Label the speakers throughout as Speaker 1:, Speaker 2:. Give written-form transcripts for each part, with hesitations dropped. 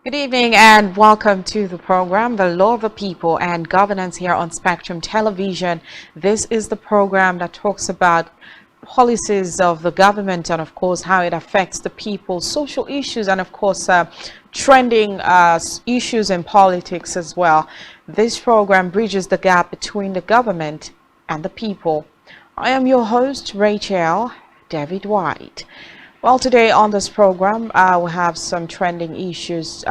Speaker 1: Good evening and welcome to the program, The Law of the People and Governance here on Spectrum Television. This is the program that talks about policies of the government and, of course, how it affects the people, social issues, and, of course, trending issues in politics as well. This program bridges the gap between the government and the people. I am your host, Rachel David White. Well, today on this program, we have some trending issues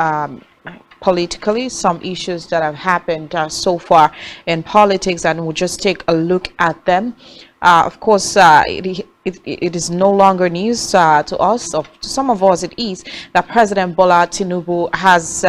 Speaker 1: politically, some issues that have happened so far in politics, and we'll just take a look at them. Of course, it is no longer news to us, or to some of us it is, that President Bola Tinubu has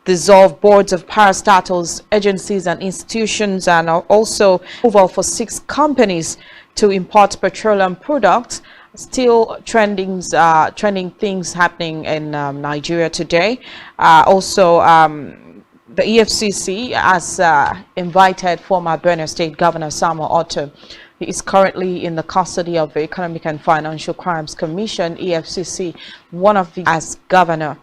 Speaker 1: dissolved boards of parastatals, agencies and institutions, and also approval for 6 companies to import petroleum products. Still trending things happening in Nigeria today. The EFCC has invited former Benue State Governor Samuel Ortom. He is currently in the custody of the Economic and Financial Crimes Commission, EFCC, one of the as governor.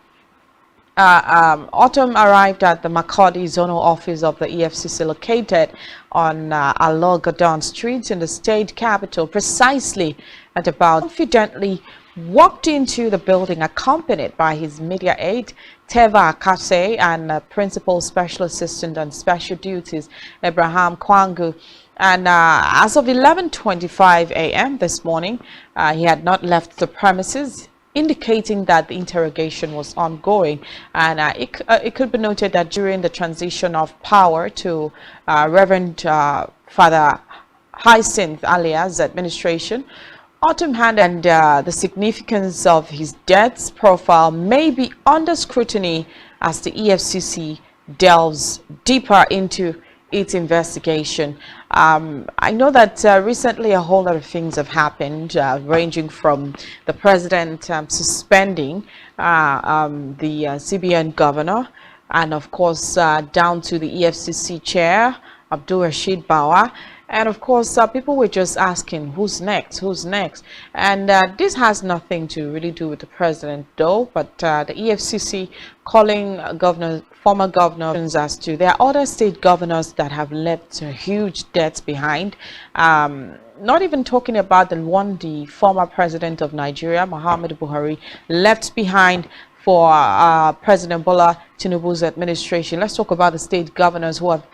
Speaker 1: Ortom arrived at the Makurdi zonal office of the EFCC located on Alogadon Street in the state capital precisely at about confidently walked into the building accompanied by his media aide Teva Akase and Principal Special Assistant on Special Duties Abraham Kwangu. And as of 11:25 a.m. this morning, he had not left the premises, indicating that the interrogation was ongoing. And it could be noted that during the transition of power to Reverend Father Hyacinth alias administration, Ortom had and the significance of his death's profile may be under scrutiny as the EFCC delves deeper into its investigation. I know that recently a whole lot of things have happened, ranging from the president suspending the CBN governor, and of course down to the EFCC chair, Abdul Rashid Bawa. And of course, people were just asking, who's next? Who's next? And this has nothing to really do with the president, though, but the EFCC calling former governors as to there are other state governors that have left huge debts behind. Not even talking about the former president of Nigeria, Muhammadu Buhari, left behind for President Bola Tinubu's administration. Let's talk about the state governors who have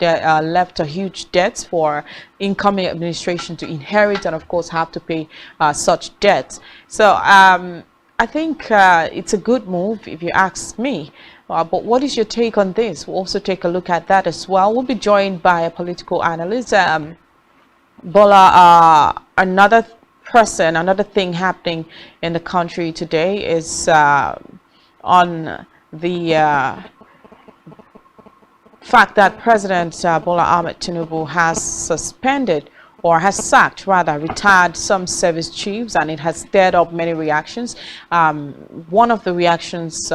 Speaker 1: left a huge debts for incoming administration to inherit and, of course, have to pay such debts. So I think it's a good move, if you ask me. But what is your take on this? We'll also take a look at that as well. We'll be joined by a political analyst. Another thing happening in the country today is on the fact that President Bola Ahmed Tinubu has suspended, or has sacked rather, retired some service chiefs, and it has stirred up many reactions. One of the reactions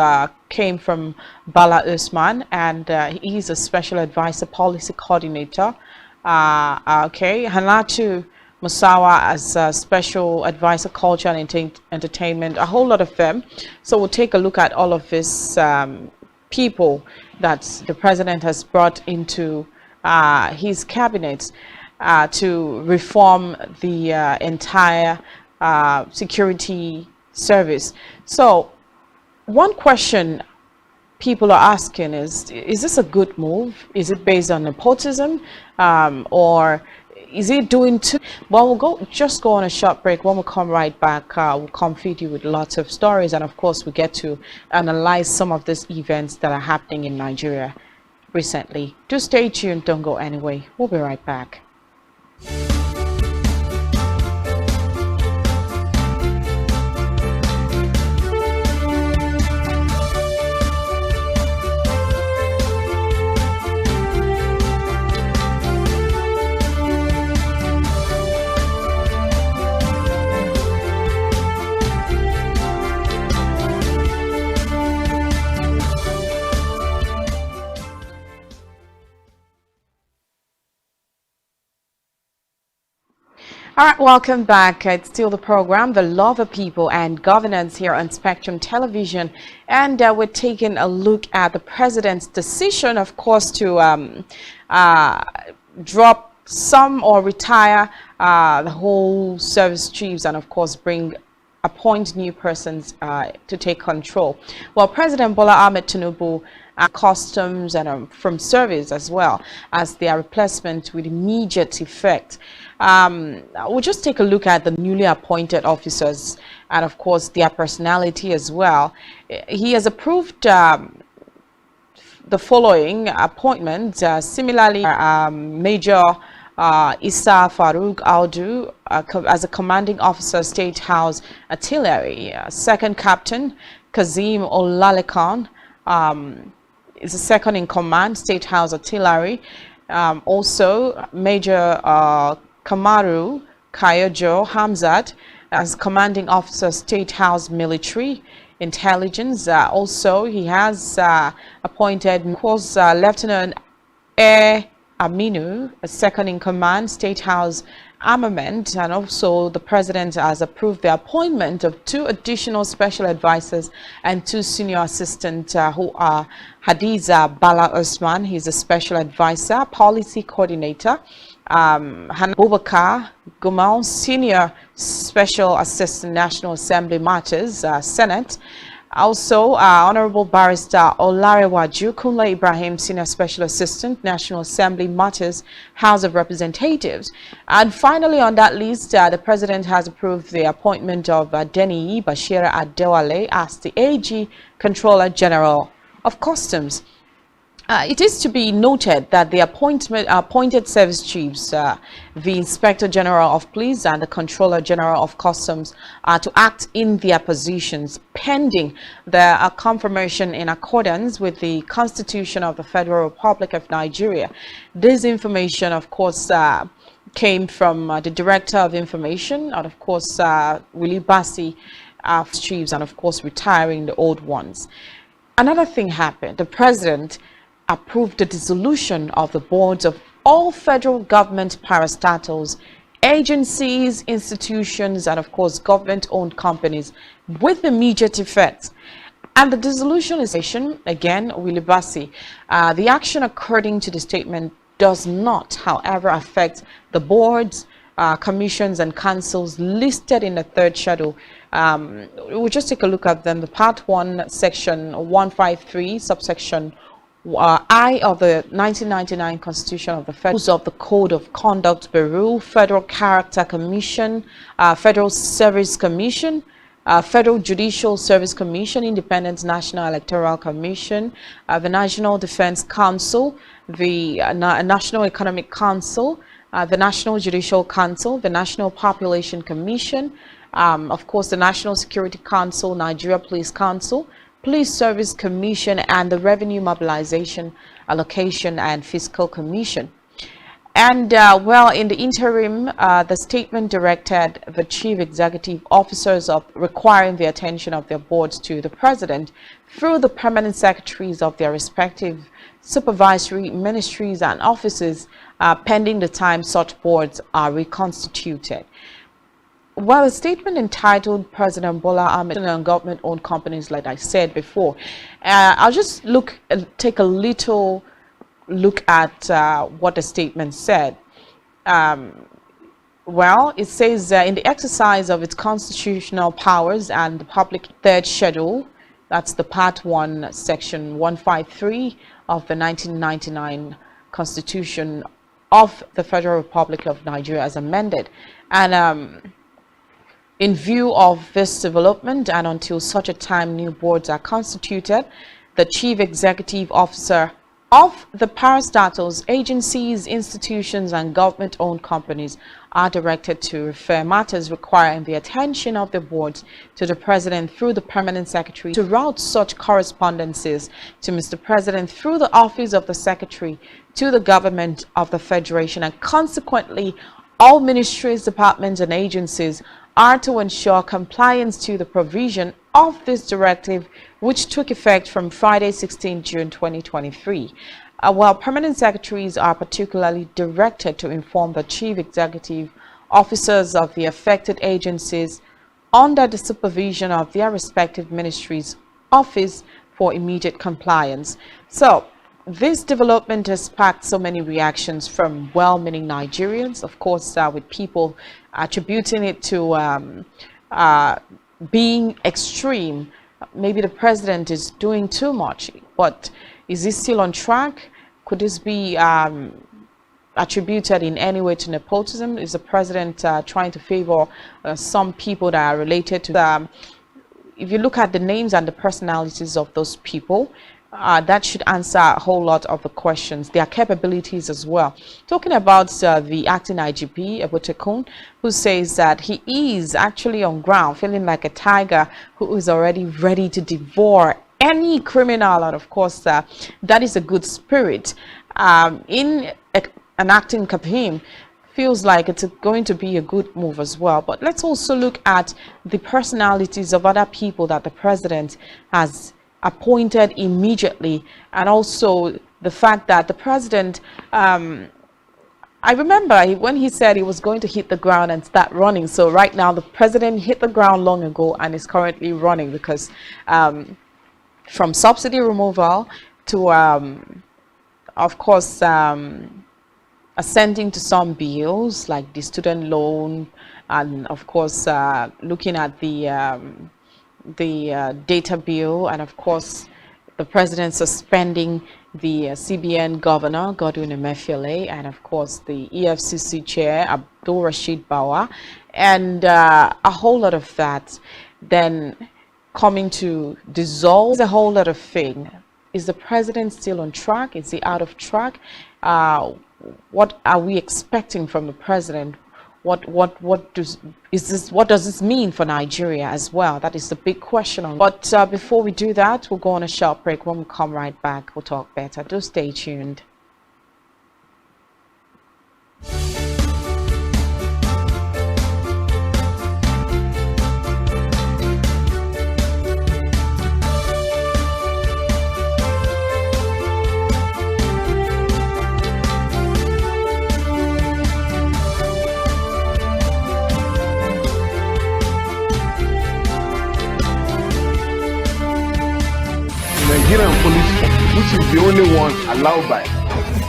Speaker 1: came from Bala Usman, and he is a special advisor, policy coordinator. Hanatu Musawa as special advisor, culture and entertainment, a whole lot of them. So we'll take a look at all of these people that the president has brought into his cabinet to reform the entire security service. So one question people are asking is this a good move? Is it based on nepotism, or is it doing too well? We'll just go on a short break. When we come right back, we'll come feed you with lots of stories, and of course we get to analyze some of these events that are happening in Nigeria recently. Do stay tuned, don't go anywhere. We'll be right back. All right, welcome back. It's still the program, The Love of People and Governance here on Spectrum Television. And we're taking a look at the president's decision, of course, to drop some or retire the whole service chiefs and, of course, appoint new persons to take control. Well, President Bola Ahmed Tinubu customs and from service as well as their replacement with immediate effect. We'll just take a look at the newly appointed officers and of course their personality as well. He has approved the following appointments. Similarly, Major Issa Farouk Audu as a commanding officer, State House Artillery. Second Captain Kazim Olalekan is the second in command, State House Artillery. Also, Major Kamaru Kayojo Hamzat as commanding officer, State House Military Intelligence. Also, he has appointed, of course, Lieutenant Air Aminu, a second in command, State House Armament, and also the president has approved the appointment of 2 additional special advisors and 2 senior assistants who are Hadiza Bala Osman, he's a special advisor, policy coordinator, Bubakar Gumal, senior special assistant, National Assembly Matters, Senate. Also, Honorable Barrister Olarewaju Kunle Ibrahim, Senior Special Assistant, National Assembly Matters, House of Representatives. And finally, on that list, the President has approved the appointment of Deni Bashira Adewale as the AG Controller General of Customs. It is to be noted that the appointed service chiefs, the Inspector General of Police and the Controller General of Customs, are to act in their positions pending their confirmation in accordance with the Constitution of the Federal Republic of Nigeria. This information, of course, came from the Director of Information, and of course, Willie Bassi, chiefs, and of course, retiring the old ones. Another thing happened. The President approved the dissolution of the boards of all federal government parastatals, agencies, institutions, and of course government-owned companies with immediate effect. And the dissolution is, again, Willie Bassi. The action, according to the statement, does not, however, affect the boards, commissions, and councils listed in the 3rd schedule. We'll just take a look at them. The Part 1, Section 153, subsection I of the 1999 Constitution of the Federal of the Code of Conduct Bureau, Federal Character Commission, Federal Service Commission, Federal Judicial Service Commission, Independent National Electoral Commission, the National Defense Council, the National Economic Council, the National Judicial Council, the National Population Commission, of course the National Security Council, Nigeria Police Council, Police Service Commission, and the Revenue Mobilization, Allocation, and Fiscal Commission. And well, in the interim, the statement directed the chief executive officers of requiring the attention of their boards to the president through the permanent secretaries of their respective supervisory ministries and offices, pending the time such boards are reconstituted. Well, a statement entitled President Bola Ahmed and government-owned companies, like I said before, I'll just take a little look at what the statement said. Well, it says in the exercise of its constitutional powers and the public 3rd schedule, that's the Part 1, Section 153 of the 1999 Constitution of the Federal Republic of Nigeria as amended. And in view of this development, and until such a time new boards are constituted, the chief executive officer of the parastatals, agencies, institutions, and government-owned companies are directed to refer matters requiring the attention of the boards to the President through the permanent secretary, to route such correspondences to Mr. President through the office of the Secretary to the government of the Federation, and consequently all ministries, departments, and agencies are to ensure compliance to the provision of this directive, which took effect from Friday, 16 June 2023. While permanent secretaries are particularly directed to inform the chief executive officers of the affected agencies under the supervision of their respective ministries' office for immediate compliance. So this development has sparked so many reactions from well-meaning Nigerians, of course, with people attributing it to being extreme. Maybe the president is doing too much, but is he still on track? Could this be attributed in any way to nepotism? Is the president trying to favor some people that are related to if you look at the names and the personalities of those people, that should answer a whole lot of the questions, their capabilities as well. Talking about the acting IGP, Ebotekun, who says that he is actually on ground, feeling like a tiger who is already ready to devour any criminal, and of course, that is a good spirit. In an acting Kabim, feels like it's going to be a good move as well. But let's also look at the personalities of other people that the president has appointed immediately, and also the fact that the president, I remember when he said he was going to hit the ground and start running. So right now the president hit the ground long ago and is currently running, because from subsidy removal to of course ascending to some bills like the student loan, and of course looking at the data bill, and of course the president suspending the CBN governor Godwin Emefiele, and of course the EFCC chair Abdul Rashid Bawa, and a whole lot of that. Then coming to dissolve a whole lot of thing. Is the president still on track? Is he out of track? What are we expecting from the president? What does this mean for Nigeria as well? That is the big question. But before we do that, we'll go on a short break. When we come right back, we'll talk better. Do stay tuned.
Speaker 2: Nigerian police force, which is the only one allowed by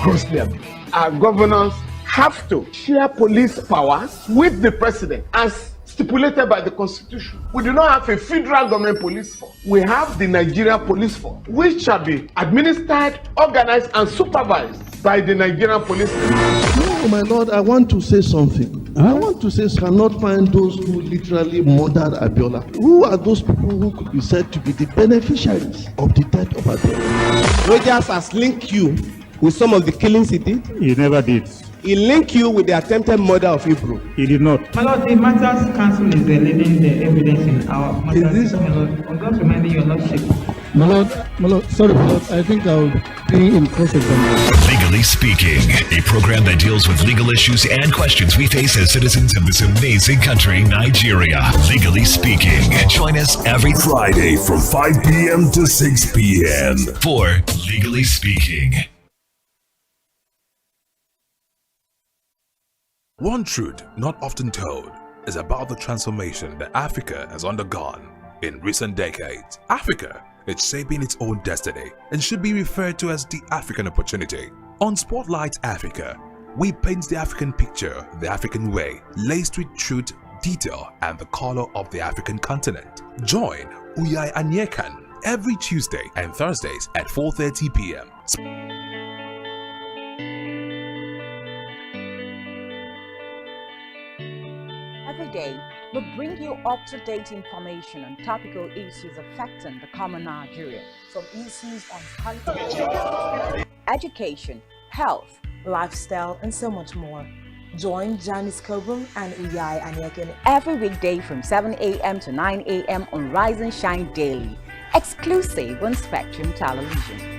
Speaker 2: grossly abused. Our governors have to share police powers with the president as stipulated by the constitution. We do not have a federal government police force. We have the Nigerian police force, which shall be administered, organized, and supervised by the Nigerian police force.
Speaker 3: No, my lord, I want to say something. I want to say, cannot find those who literally murdered Abiola. Who are those people who could be said to be the beneficiaries of the death of Abiola?
Speaker 4: Rogers has linked you with some of the killings he did.
Speaker 5: He never did.
Speaker 4: He linked you with the attempted murder of Hebrew.
Speaker 5: He did not.
Speaker 6: My lord, the Matters Council is leading the evidence in our matters. My lord, I'm just reminding your lordship.
Speaker 5: My lord, sorry, my lord, I think I'll be in cross-examination.
Speaker 7: Legally Speaking, a program that deals with legal issues and questions we face as citizens of this amazing country, Nigeria. Legally Speaking. Join us every
Speaker 8: Friday from 5 p.m. to 6 p.m.
Speaker 7: for Legally Speaking.
Speaker 8: One truth not often told is about the transformation that Africa has undergone in recent decades. Africa is shaping its own destiny and should be referred to as the African opportunity. On Spotlight Africa, we paint the African picture the African way, laced with truth, detail, and the color of the African continent. Join Uyai Anyekan every Tuesday and Thursdays at 4:30 p.m.
Speaker 9: Every day, we bring you up-to-date information on topical issues affecting the common Nigerian, from issues on culture, education, health, lifestyle, and so much more. Join Janice Kobum and Uyai Anyekan every weekday from 7 a.m. to 9 a.m. on Rise and Shine Daily, exclusive on Spectrum Television.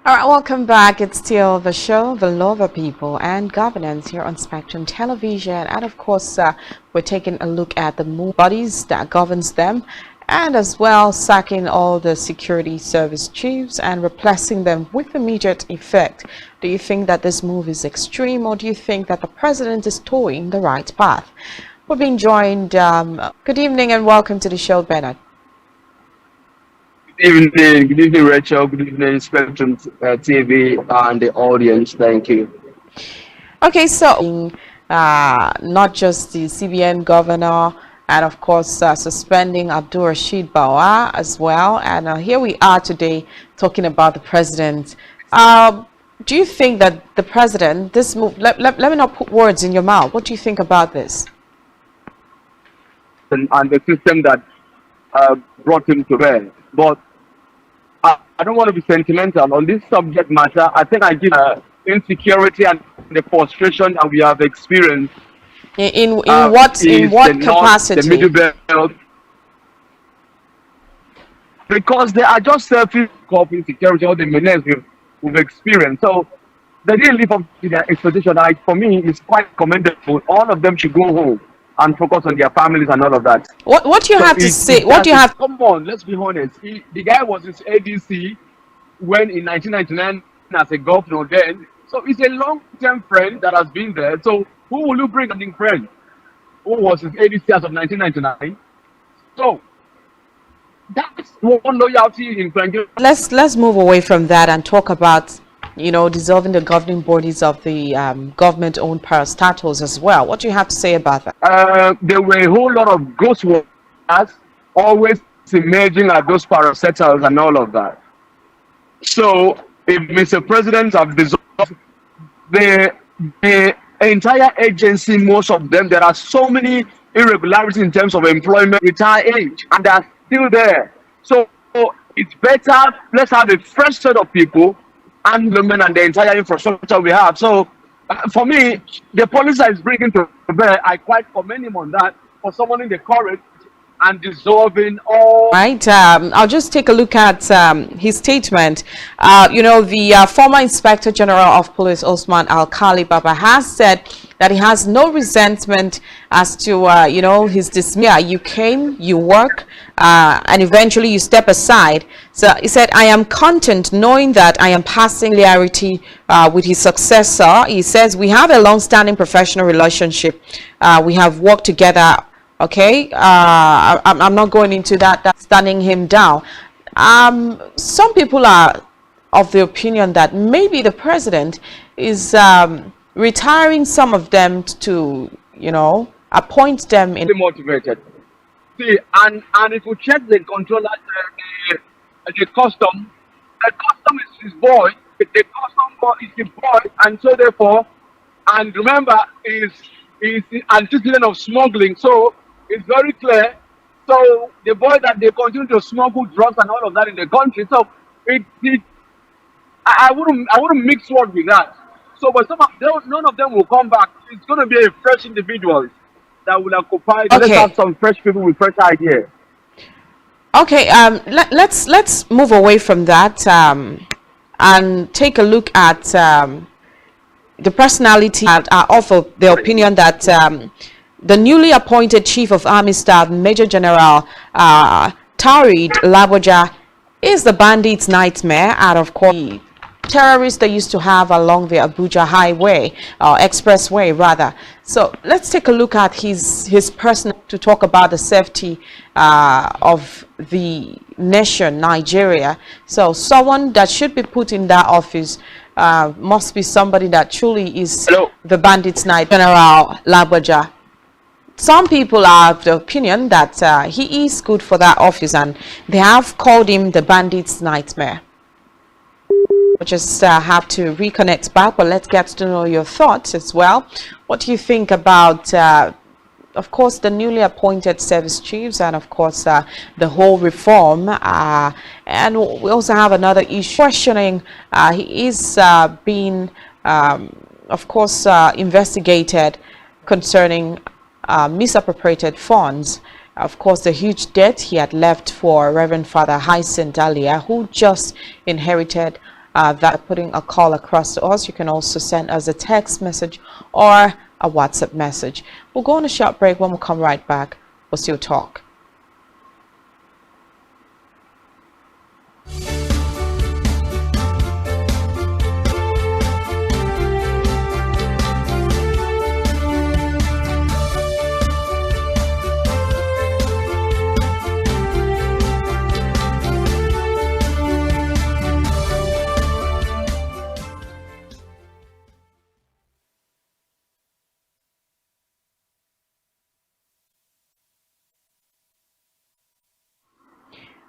Speaker 1: All right, welcome back. It's still the show, The Law of People and Governance here on Spectrum Television. And of course, we're taking a look at the bodies that governs them, and as well sacking all the security service chiefs and replacing them with immediate effect. Do you think that this move is extreme, or do you think that the president is towing the right path? We're being joined. Good evening and welcome to the show, Bernard.
Speaker 10: Good evening, Rachel. Good evening, Spectrum TV and the audience. Thank you.
Speaker 1: Okay, so not just the CBN governor, and of course suspending Abdul Rashid Bawa as well. And here we are today talking about the president. Do you think that the president, this move, let me not put words in your mouth. What do you think about this?
Speaker 10: And the system that brought him to bear. But I don't want to be sentimental on this subject matter. I think I give insecurity and the frustration that we have experienced.
Speaker 1: In what capacity?
Speaker 10: The middle belt. Because they are just selfish of insecurity, all the menace we've experienced. So they didn't live up to their expectation. For me, it's quite commendable. All of them should go home and focus on their families and all of that.
Speaker 1: What do you have to say? What do you have?
Speaker 10: Come on, let's be honest. The guy was his ADC when in 1999 as a governor then. So he's a long-term friend that has been there. So who will you bring as a friend? Who was his ADC as of 1999? So that's one loyalty in Nigeria.
Speaker 1: Let's move away from that and talk about, you know, dissolving the governing bodies of the government-owned parastatals as well. What do you have to say about that?
Speaker 10: There were a whole lot of ghost workers always emerging at those parastatals and all of that. So if Mr. President have dissolved the entire agency, most of them, there are so many irregularities in terms of employment, retire age, and they are still there. So it's better, let's have a fresh set of people and women and the entire infrastructure we have. So for me, the policy is bringing to bear, I quite commend him on that, for someone in the courage and dissolving all.
Speaker 1: Right. I'll just take a look at his statement. You know, the former Inspector General of Police, Osman Al-Khali Baba, has said that he has no resentment as to, you know, his dismissal. You came, you work, and eventually you step aside. So he said, I am content knowing that I am passing clarity with his successor. He says, we have a long-standing professional relationship. We have worked together. Okay, I'm not going into that. That's standing him down. Some people are of the opinion that maybe the president is retiring some of them to, you know, appoint them in.
Speaker 10: Motivated. See, and if we check the controller, the custom is his boy. The custom boy is his boy, and so therefore, and remember, is antecedent of smuggling. So it's very clear. So the boy that they continue to smuggle drugs and all of that in the country. So I wouldn't mix words with that. So but none of them will come back. It's going to be a fresh individual that will occupy. Okay. Let's have some fresh people with fresh ideas.
Speaker 1: Okay. Let's move away from that and take a look at the personality that are of the opinion that the newly appointed Chief of Army Staff, Major General Taurid Laboja, is the bandits' nightmare out of court. Terrorists they used to have along the Abuja highway, expressway rather. So let's take a look at his person to talk about the safety of the nation, Nigeria. So someone that should be put in that office must be somebody that truly is the bandits' night, General Laboja. Some people are of the opinion that he is good for that office, and they have called him the bandits' nightmare. We just have to reconnect back, but let's get to know your thoughts as well. What do you think about, of course, the newly appointed service chiefs, and of course the whole reform? And we also have another issue questioning. He is being, of course, investigated concerning misappropriated funds. Of course, the huge debt he had left for Reverend Father Hyacinth Alia, who just inherited that putting a call across to us. You can also send us a text message or a WhatsApp message. We'll go on a short break. When we come right back, we'll still talk.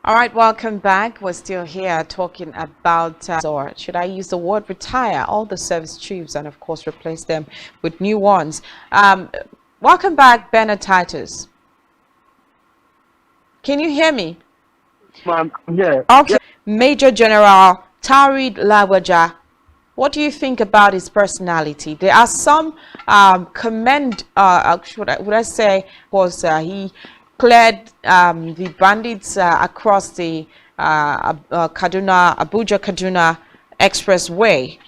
Speaker 1: All right, welcome back. We're still here talking about, or should I use the word retire, all the service chiefs and, of course, replace them with new ones. Welcome back, Bernard Titus. Can you hear me?
Speaker 10: Yeah.
Speaker 1: Okay. Yeah. Major General Tarid Lagwaja, what do you think about his personality? There are some would I say, was he cleared the bandits across the Abuja-Kaduna expressway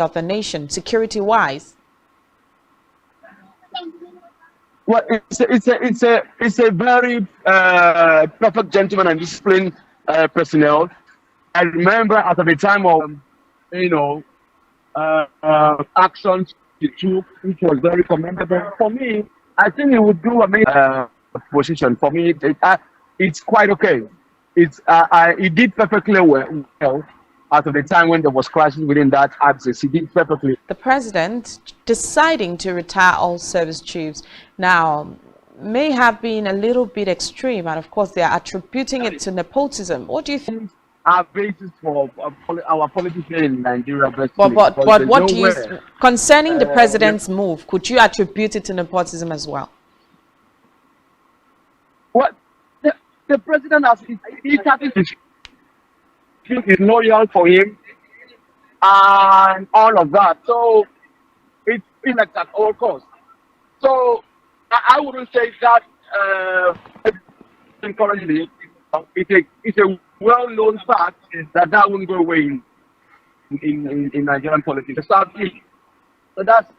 Speaker 1: of the nation, security-wise.
Speaker 10: Well, it's a very perfect gentleman and disciplined personnel. I remember at the time of actions he took, which was very commendable. For me, I think he would do a position. For me, it's quite okay. He did perfectly well at the time when there was crisis within that axis. He did perfectly.
Speaker 1: The president deciding to retire all service chiefs now may have been a little bit extreme, and of course they are attributing it to nepotism. What do you think?
Speaker 10: Our basis for our politics in Nigeria.
Speaker 1: But what do you, concerning the president's move, could you attribute it to nepotism as well?
Speaker 10: What the president has, is loyal for him and all of that. So it's like at all costs. So I wouldn't say that currently it's a well-known fact that won't go away in Nigerian politics. So that's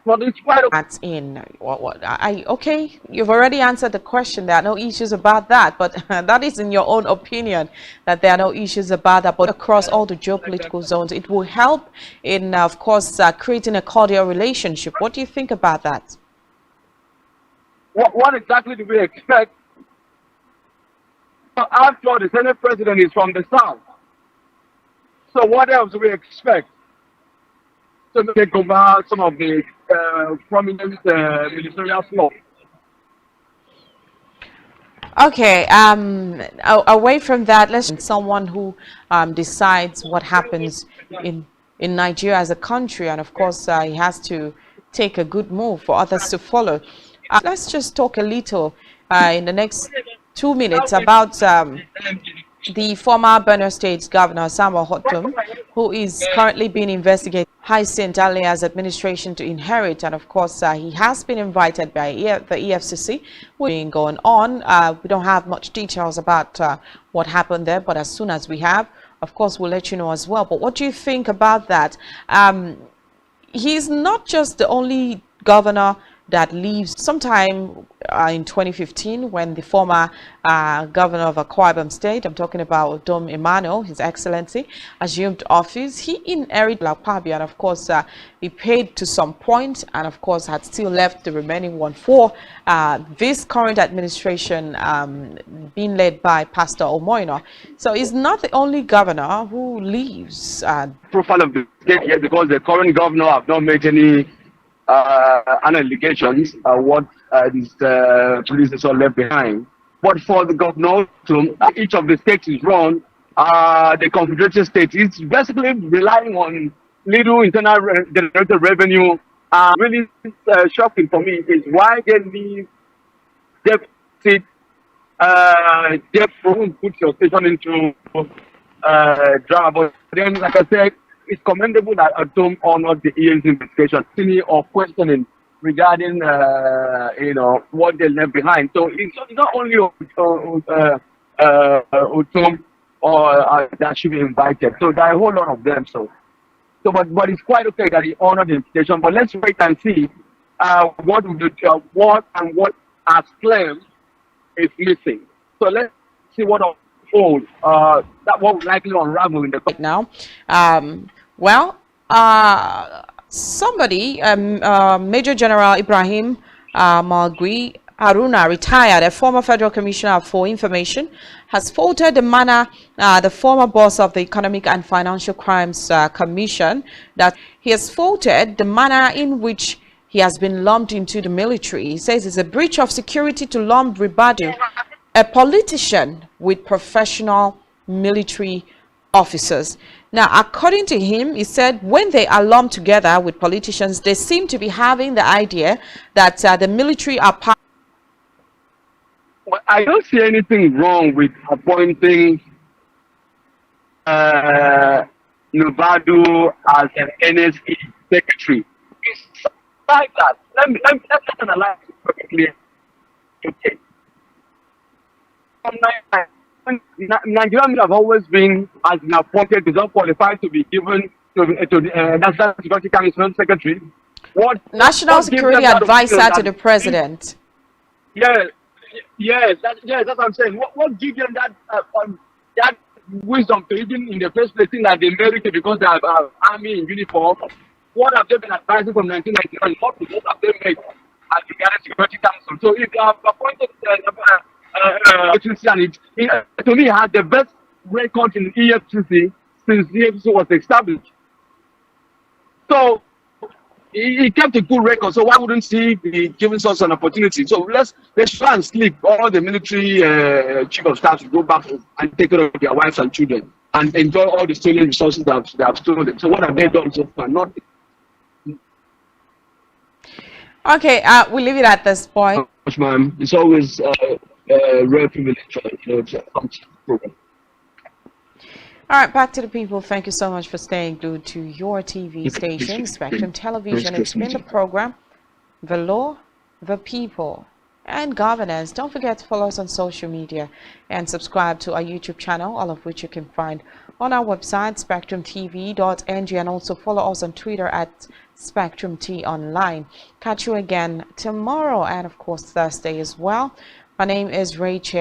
Speaker 10: what it's quite okay.
Speaker 1: That's in okay, you've already answered the question. There are no issues about that, but that is in your own opinion that there are no issues about that. But across all the geopolitical zones, it will help in, of course, creating a cordial relationship. What do you think about that?
Speaker 10: What exactly do we expect? After all, the Senate president is from the South. So what else do we expect? To take over some of the prominent ministerial slots.
Speaker 1: Okay, away from that, let's someone who decides what happens in Nigeria as a country, and of course he has to take a good move for others to follow. Let's just talk a little in the next 2 minutes about the former Benue State Governor Samuel Ortom, who is currently being investigated Hyacinth Alia's administration to inherit, and of course he has been invited by the EFCC. We're going on. We don't have much details about what happened there, but as soon as we have, of course, we'll let you know as well. But what do you think about that? He's not just the only governor that leaves. Sometime in 2015, when the former governor of Akwa Ibom State, I'm talking about Dom Emmanuel, His Excellency, assumed office, he inherited Lakpabi, and of course he paid to some point, and of course had still left the remaining one for this current administration being led by Pastor Omoyino. So he's not the only governor who leaves.
Speaker 10: Profile of the state here, because the current governor have not made any allegations what these police are left behind. But for the governor, to each of the states is run, the confederated state is basically relying on little internal generated revenue. Really shocking for me is why they leave deficit, debt put your station into drama. But then, like I said, it's commendable that Ortom honored the EA's investigation or questioning regarding what they left behind. So it's not only Ortom or that should be invited. So there are a whole lot of them. But it's quite okay that he honored the invitation. But let's wait and see what as claimed is missing. So let's see what unfolds. That what will likely unravel in the
Speaker 1: now. Somebody, Major General Ibrahim Malgui Haruna, retired, a former federal commissioner for information, has faulted the manner the former boss of the Economic and Financial Crimes Commission, that he has faulted the manner in which he has been lumped into the military. He says it's a breach of security to lump Ribadu, a politician, with professional military officers. Now, according to him, he said when they are lumped together with politicians, they seem to be having the idea that the military are part.
Speaker 10: Well, I don't see anything wrong with appointing Novado as an NSE secretary. It's like that. Let's analyze it perfectly. Okay. Nigeria have always been, as an appointed, is not qualified to be given to the National Security Council secretary.
Speaker 1: National Security Advisor to the president.
Speaker 10: Yes, that's what I'm saying. What gives them that wisdom to even in the first place think that they merit it because they have army in uniform? What have they been advising from 1999? What have they made as the Ghana Security Council? So if they have appointed to me, it had the best record in EFCC since EFCC was established. So he kept a good record. So why wouldn't he be giving us an opportunity? So let's try and sleep. All the military chief of staff to go back and take care of their wives and children and enjoy all the stolen resources that they have stolen. So what have they done so far? Nothing.
Speaker 1: Okay, we'll leave it at this point.
Speaker 10: Ma'am, it's always a rare privilege to come to the program.
Speaker 1: All right, back to the people. Thank you so much for staying glued to your TV station, Spectrum Television. It's been the program, The Law, The People, and Governance. Don't forget to follow us on social media and subscribe to our YouTube channel, all of which you can find on our website, SpectrumTv.ng, and also follow us on Twitter at SpectrumTonline. Catch you again tomorrow and, of course, Thursday as well. My name is Rachel.